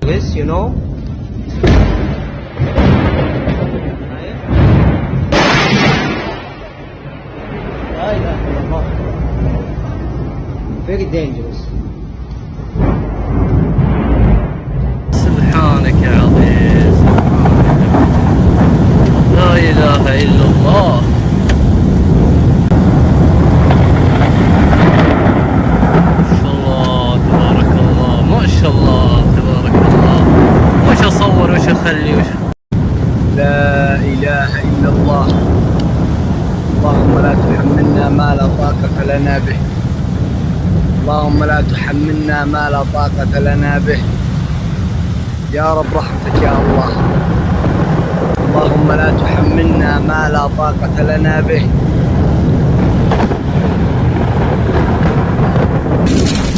This, you know. Very dangerous. سبحانك يا عزيز، لا إله إلا الله. ما شاء الله تبارك الله، ما شاء الله تبارك الله. وش أصور وش أخلي وش. لا إله إلا الله. اللهم لا تحملنا ما لا طاقة لنا به. اللهم لا تحملنا ما لا طاقة لنا به. يا رب رحمتك يا الله. اللهم لا تحملنا ما لا طاقة لنا به.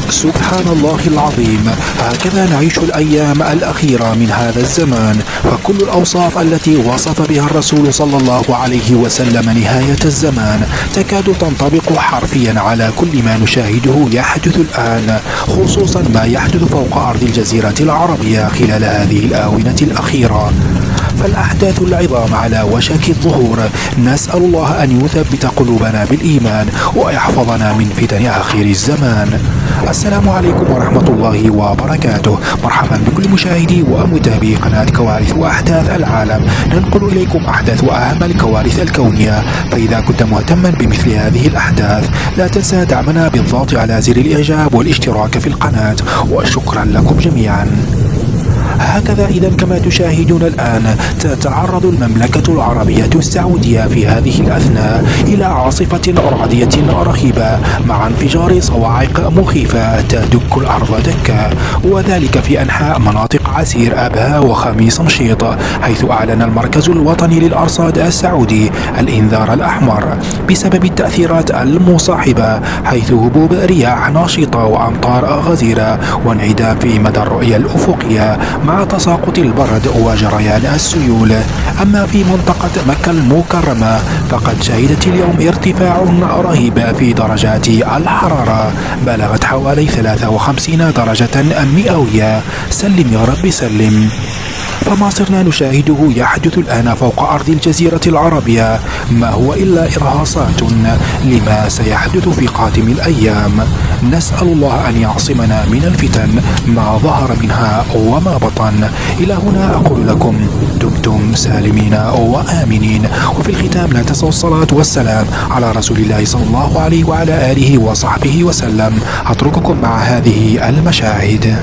سبحان الله العظيم، هكذا نعيش الأيام الأخيرة من هذا الزمان، فكل الأوصاف التي وصف بها الرسول صلى الله عليه وسلم نهاية الزمان تكاد تنطبق حرفيا على كل ما نشاهده يحدث الآن، خصوصا ما يحدث فوق أرض الجزيرة العربية خلال هذه الآونة الأخيرة. فالأحداث العظام على وشك الظهور، نسأل الله أن يثبت قلوبنا بالإيمان ويحفظنا من فتن آخر الزمان. السلام عليكم ورحمة الله وبركاته، مرحبا بكل مشاهدي ومتابعي قناة كوارث وأحداث العالم. ننقل إليكم أحدث وأهم الكوارث الكونية، فإذا كنت مهتما بمثل هذه الأحداث لا تنسى دعمنا بالضغط على زر الإعجاب والاشتراك في القناة، وشكرا لكم جميعا. هكذا إذا كما تشاهدون الآن تتعرض المملكة العربية السعودية في هذه الأثناء إلى عاصفة رعدية رهيبة مع انفجار صواعق مخيفة تدك الأرض دكا، وذلك في أنحاء مناطق عسير أبها وخميس مشيط، حيث أعلن المركز الوطني للأرصاد السعودي الإنذار الأحمر بسبب التأثيرات المصاحبة، حيث هبوب رياح نشطة وأمطار غزيرة وانعدام في مدى الرؤية الأفقية مع تساقط البرد وجريان السيول. أما في منطقة مكة المكرمة فقد شهدت اليوم ارتفاع رهيب في درجات الحرارة، بلغت حوالي 53 درجة مئوية. سلم يا رب سلم. فما صرنا نشاهده يحدث الآن فوق أرض الجزيرة العربية ما هو إلا إرهاصات لما سيحدث في قادم الأيام. نسأل الله أن يعصمنا من الفتن ما ظهر منها وما بطن. إلى هنا أقول لكم دمتم سالمين وآمنين، وفي الختام لا تنسوا الصلاة والسلام على رسول الله صلى الله عليه وعلى آله وصحبه وسلم. أترككم مع هذه المشاهد.